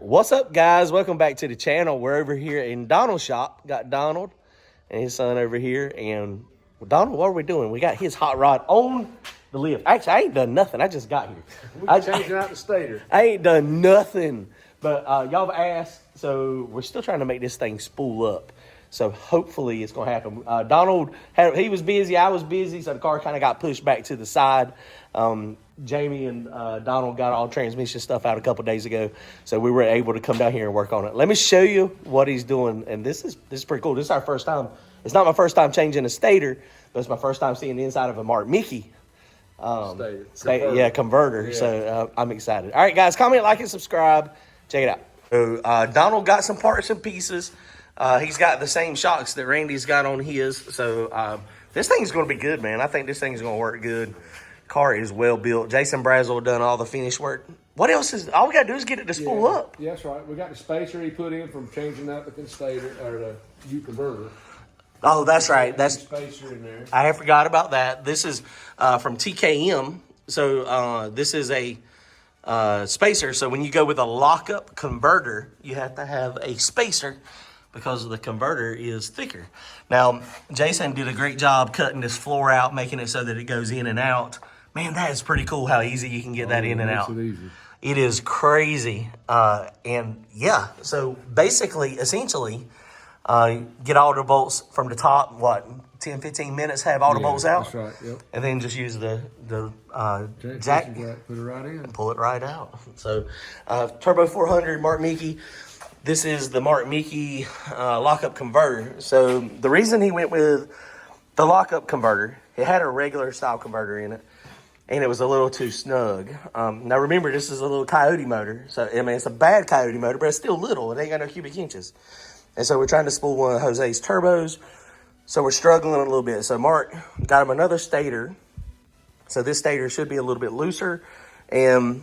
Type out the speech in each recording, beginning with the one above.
What's up, guys? Welcome back to the channel. We're over here in Donald's shop. Got Donald and his son over here. And Donald, what are we doing? We got his hot rod on the lift. Actually, I ain't done nothing. I just got here. We're changing out the stator. I ain't done nothing. But y'all have asked, so we're still trying to make this thing spool up. So hopefully it's going to happen. Donald, he was busy. I was busy. So the car kind of got pushed back to the side. Jamie and Donald got all transmission stuff out a couple days ago. So we were able to come down here and work on it. Let me show you what he's doing. And this is pretty cool. This is our first time. It's not my first time changing a stator, but it's my first time seeing the inside of a Mark Mickey. Converter. Yeah. So I'm excited. All right, guys, comment, like, and subscribe. Check it out. So Donald got some parts and pieces. He's got the same shocks that Randy's got on his. So this thing's going to be good, man. I think this thing's going to work good. Car is well built. Jason Brazel done all the finish work. What else is, all we got to do is get it to spool up. Yeah, that's right. We got the spacer he put in from changing out the stator, or the U converter. Oh, that's right. That's spacer in there. I forgot about that. This is from TKM. So this is a spacer. So when you go with a lockup converter, you have to have a spacer because the converter is thicker. Now, Jason did a great job cutting this floor out, making it so that it goes in and out. Man, that is pretty cool how easy you can get that in and out. It is crazy. And yeah, so basically, essentially, get all the bolts from the top, 10, 15 minutes, have all the bolts out. That's right, yep. And then just use the jack, put it right in. And pull it right out. So, Turbo 400, Mark Mickey. This is the Mark Mickey lockup converter. So the reason he went with the lockup converter, it had a regular style converter in it, and it was a little too snug. Now remember, this is a little Coyote motor. So, I mean, it's a bad Coyote motor, but it's still little. It ain't got no cubic inches. And so we're trying to spool one of Jose's turbos. So we're struggling a little bit. So Mark got him another stator. So this stator should be a little bit looser. And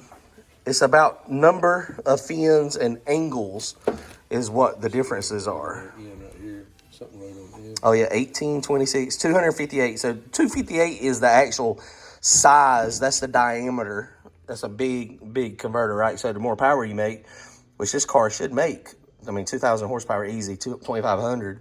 it's about number of fins and angles is what the differences are. Yeah, right here. Something right over here. Oh, yeah, 18, 26, 258. So 258 is the actual size. That's the diameter. That's a big converter, right? So the more power you make, which this car should make, I mean, 2,000 horsepower easy, 2,500.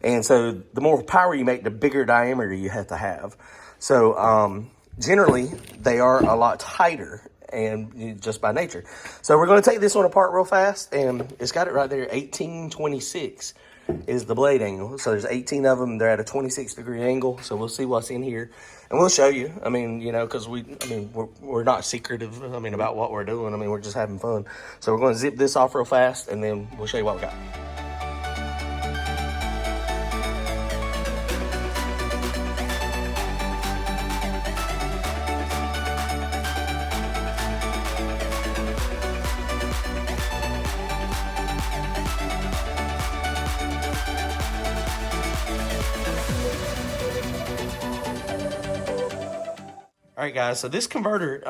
And so the more power you make, the bigger diameter you have to have. So generally, they are a lot tighter, and just by nature. So we're going to take this one apart real fast, and it's got it right there. 1826 is the blade angle. So there's 18 of them. They're at a 26-degree angle. So we'll see what's in here, and we'll show you. I mean, you know, because we're not secretive. I mean, about what we're doing. I mean, we're just having fun. So we're going to zip this off real fast, and then we'll show you what we got. All right, guys, so this converter,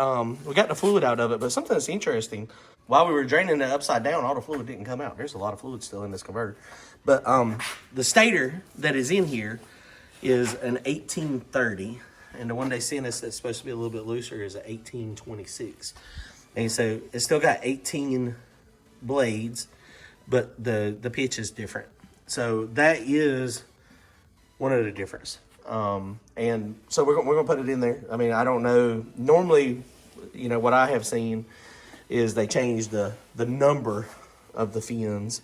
we got the fluid out of it, but something that's interesting, while we were draining it upside down, all the fluid didn't come out. There's a lot of fluid still in this converter. But the stator that is in here is an 1830, and the one they sent us that's supposed to be a little bit looser is an 1826. And so it's still got 18 blades, but the pitch is different. So that is one of the differences. And so we're going to put it in there. I mean, I don't know. Normally, you know, what I have seen is they change the number of the fins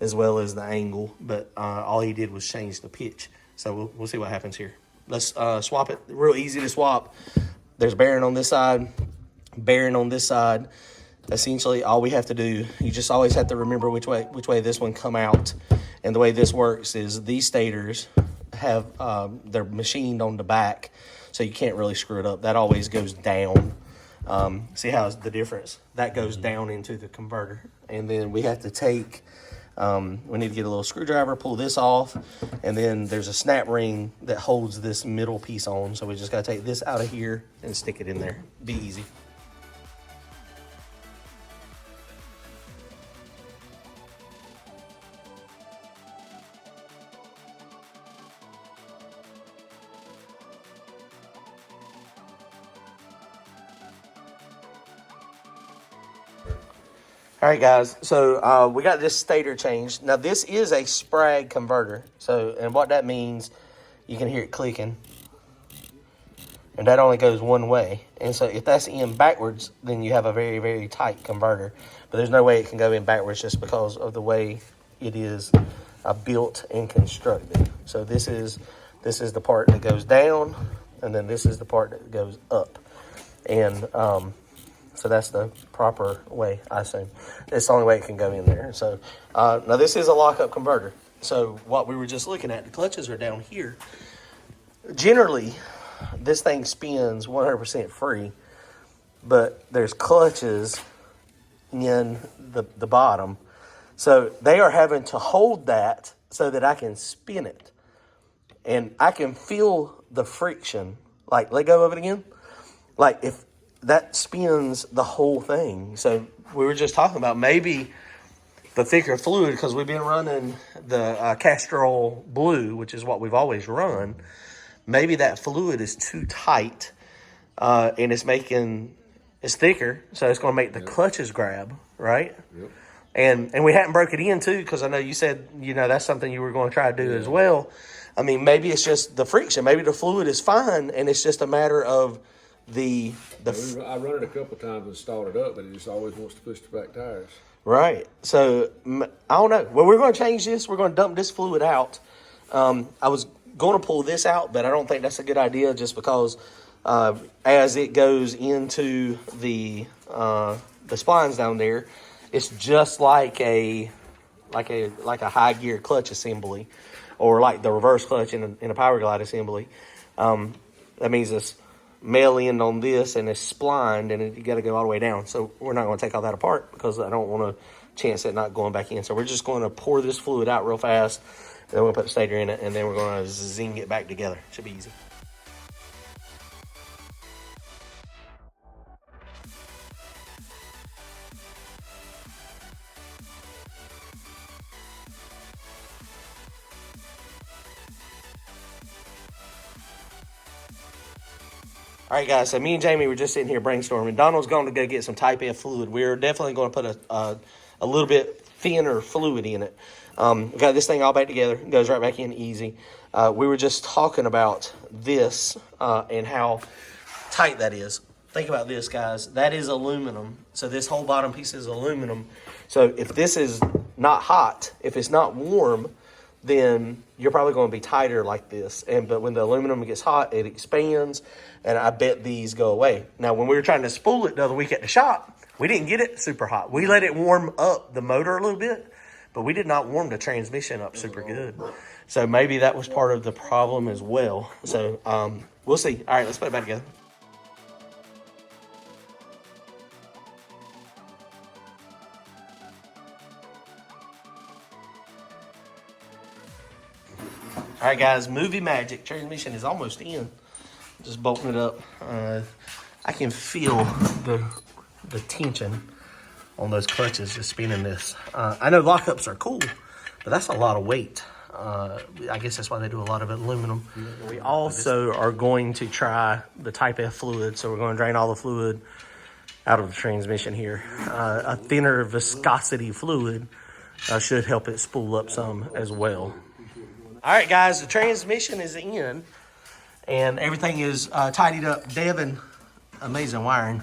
as well as the angle, but all he did was change the pitch. So we'll see what happens here. Let's swap it. Real easy to swap. There's bearing on this side, bearing on this side. Essentially, all we have to do, you just always have to remember which way this one come out. And the way this works is these stators have they're machined on the back, so you can't really screw it up. That always goes down. See how the difference? That goes down into the converter, and then we have to take we need to get a little screwdriver, pull this off, and then there's a snap ring that holds this middle piece on, so we just got to take this out of here and stick it in there. Be easy. All right, guys. So we got this stator changed. Now this is a sprag converter. So, and what that means, you can hear it clicking, and that only goes one way. And so if that's in backwards, then you have a very, very tight converter. But there's no way it can go in backwards just because of the way it is built and constructed. So this is the part that goes down, and then this is the part that goes up. And so that's the proper way, I assume. It's the only way it can go in there. So now this is a lockup converter. So what we were just looking at, the clutches are down here. Generally, this thing spins 100% free, but there's clutches in the bottom. So they are having to hold that so that I can spin it. And I can feel the friction. Like, let go of it again. Like, if that spins the whole thing. So we were just talking about maybe the thicker fluid, because we've been running the Castrol Blue, which is what we've always run. Maybe that fluid is too tight, and it's thicker, so it's going to make the clutches grab, right? Yep. And we hadn't broke it in too, because I know you said, that's something you were going to try to do as well. I mean, maybe it's just the friction. Maybe the fluid is fine, and it's just a matter of I run it a couple times and start it up, but it just always wants to push the back tires. Right. So, I don't know. Well, we're going to change this. We're going to dump this fluid out. I was going to pull this out, but I don't think that's a good idea, just because as it goes into the splines down there, it's just like a high gear clutch assembly, or like the reverse clutch in a power glide assembly. That means it's male end on this and it's splined, and you got to go all the way down. So we're not going to take all that apart, because I don't want to chance it not going back in. So we're just going to pour this fluid out real fast, and then we'll put the stator in it, and then we're going to zing it back together. Should be easy. All right, guys, so me and Jamie were just sitting here brainstorming. Donald's going to go get some Type F fluid. We're definitely going to put a little bit thinner fluid in it. We got this thing all back together. It goes right back in easy. We were just talking about this and how tight that is. Think about this, guys. That is aluminum. So this whole bottom piece is aluminum. So if this is not hot, if it's not warm, then you're probably going to be tighter like this. But when the aluminum gets hot, it expands, and I bet these go away. Now, when we were trying to spool it the other week at the shop, we didn't get it super hot. We let it warm up the motor a little bit, but we did not warm the transmission up super good. So maybe that was part of the problem as well. So we'll see. All right, let's put it back together. All right, guys, movie magic. Transmission is almost in. Just bolting it up. I can feel the tension on those clutches just spinning this. I know lockups are cool, but that's a lot of weight. I guess that's why they do a lot of aluminum. We also are going to try the Type F fluid, so we're going to drain all the fluid out of the transmission here. A thinner viscosity fluid should help it spool up some as well. All right, guys, the transmission is in, and everything is tidied up. Devin, amazing wiring.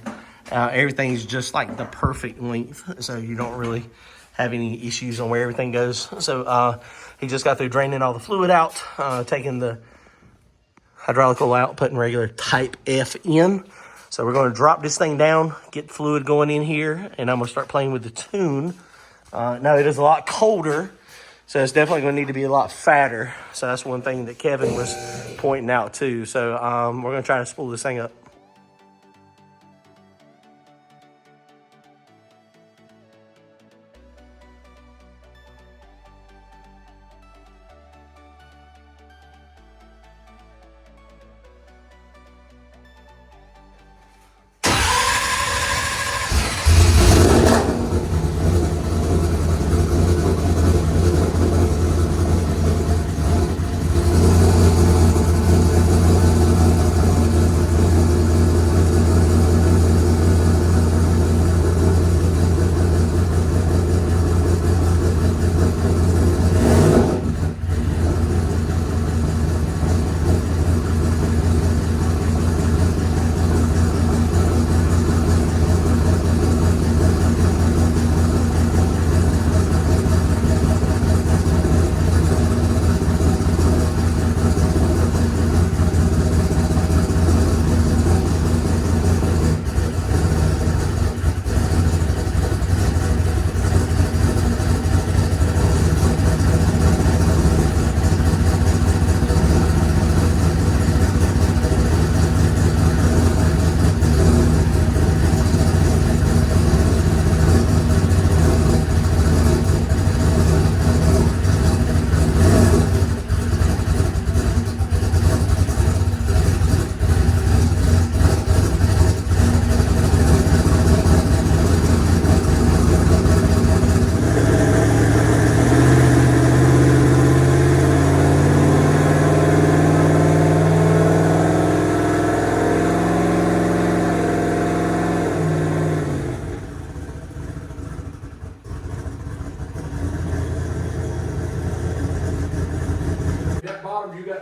Everything's just like the perfect length, so you don't really have any issues on where everything goes. So he just got through draining all the fluid out, taking the hydraulic oil out, putting regular Type F in. So we're going to drop this thing down, get fluid going in here, and I'm going to start playing with the tune. Now, it is a lot colder, so it's definitely going to need to be a lot fatter. So that's one thing that Kevin was pointing out too. So we're going to try to spool this thing up.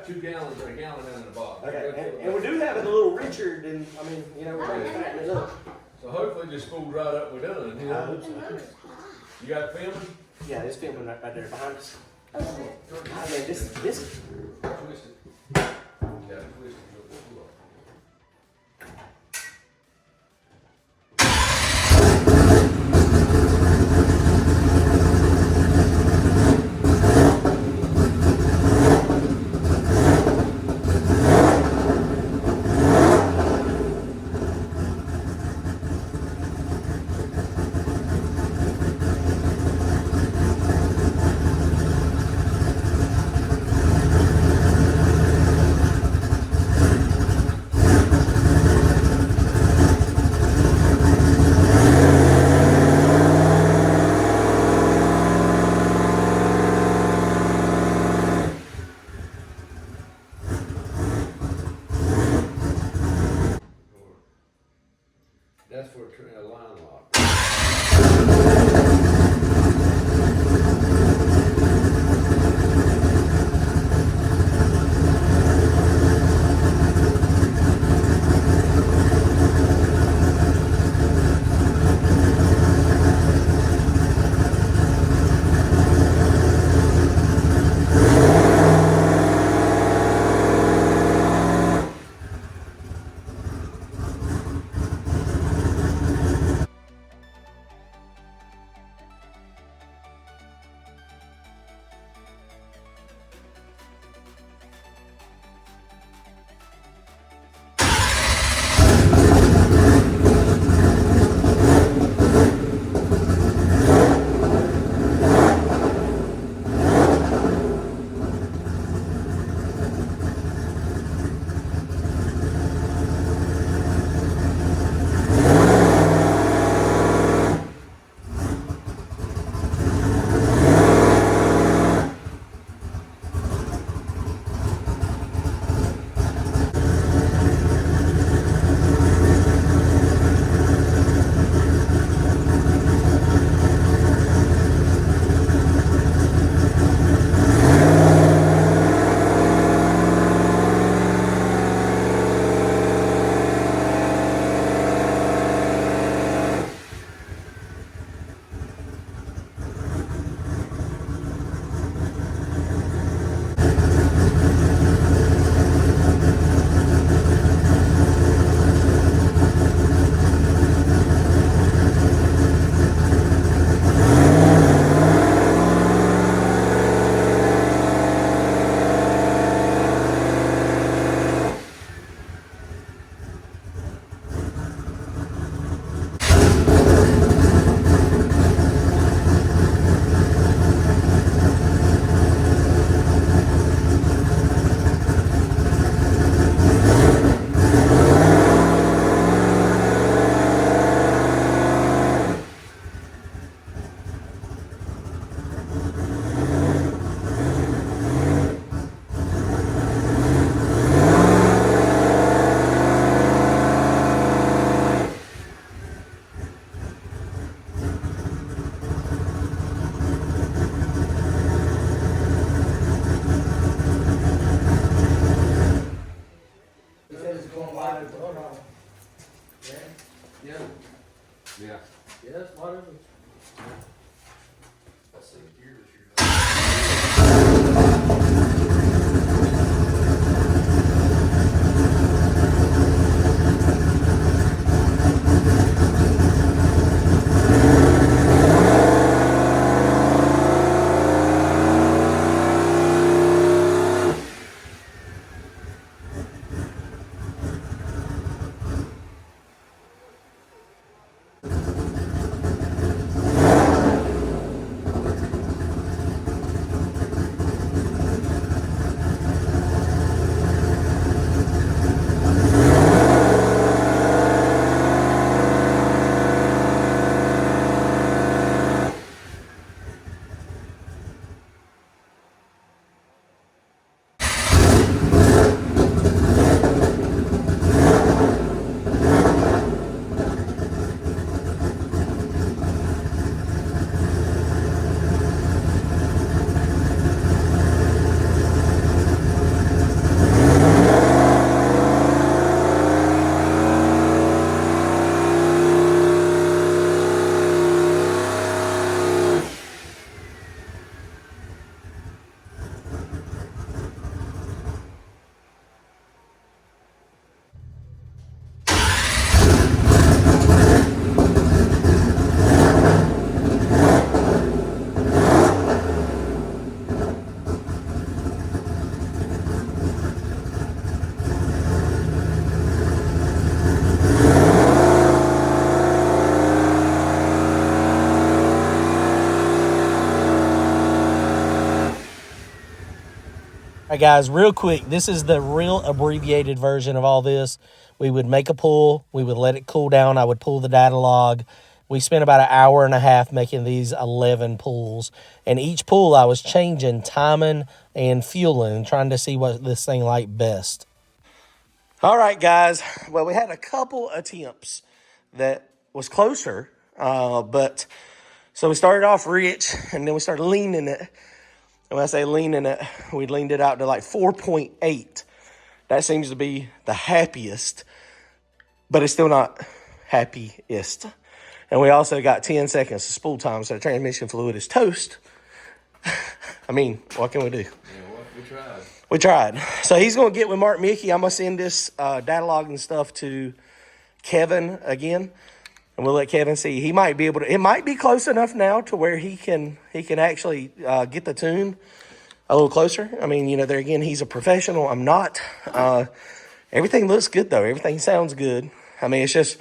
2 gallons or a gallon down in the bottom. Okay, and we do have it a little richer than, I mean, you know, we're trying to fatten it up. So hopefully this spool's right up, we're done, you know? You got filming? Yeah, it's filming right there behind us. I mean, this. Twist it. Yeah, twist it. Pull up. That's for a line lock. Yeah. Yes, whatever. Let's see, here this year. right, guys, real quick, this is the real abbreviated version of all this. We would make a pull. We would let it cool down. I would pull the data log. We spent about an hour and a half making these 11 pulls. And each pull, I was changing timing and fueling, trying to see what this thing liked best. All right, guys. Well, we had a couple attempts that was closer. But so we started off rich, and then we started leaning it. And when I say leaning it, we leaned it out to like 4.8. That seems to be the happiest, but it's still not happiest. And we also got 10 seconds of spool time, so the transmission fluid is toast. I mean, what can we do? Yeah, well, we tried. We tried. So he's going to get with Mark Mickey. I'm going to send this data log and stuff to Kevin again. And we'll let Kevin see. He might be able to. It might be close enough now to where he can actually get the tune a little closer. I mean, you know, there again, he's a professional. I'm not. Everything looks good though. Everything sounds good. I mean, it's just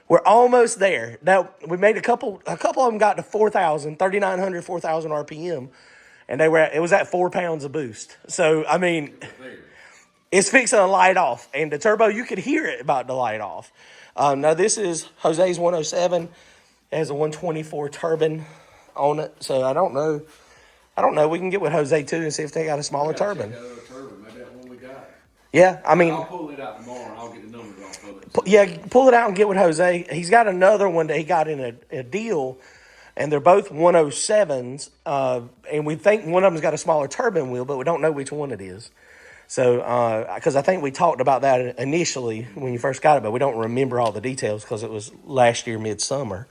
we're almost there. Now we made a couple of them got to 4,000, 3,900, 4,000 RPM, and it was at 4 pounds of boost. So I mean, it's fixing to light off, and the turbo you could hear it about to light off. Now, this is Jose's 107. It has a 124 turbine on it. So, I don't know. We can get with Jose, too, and see if they got a smaller turbine. Maybe that one we got. Yeah, I mean. I'll pull it out tomorrow, and I'll get the numbers off of it. Yeah, pull it out and get with Jose. He's got another one that he got in a deal, and they're both 107s. And we think one of them's got a smaller turbine wheel, but we don't know which one it is. So, because I think we talked about that initially when you first got it, but we don't remember all the details because it was last year midsummer.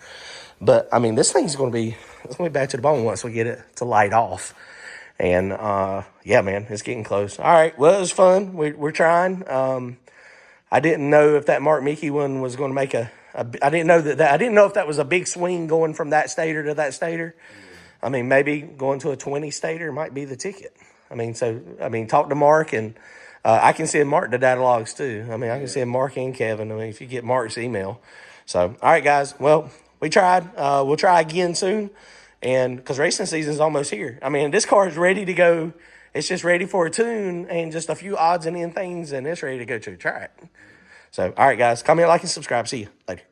But I mean, this thing's going to be back to the bone once we get it to light off. And yeah, man, it's getting close. All right, well, it was fun. We're trying. I didn't know if that Mark Mickey one was going to make I didn't know that I didn't know if that was a big swing going from that stator to that stator. I mean, maybe going to a 20 stator might be the ticket. I mean, talk to Mark, and I can send Mark the data logs too. I mean, I can send Mark and Kevin. I mean, if you get Mark's email. So, all right, guys. Well, we tried. We'll try again soon, and because racing season's almost here. I mean, this car is ready to go. It's just ready for a tune and just a few odds and end things, and it's ready to go to the track. So, all right, guys. Comment, like, and subscribe. See you later.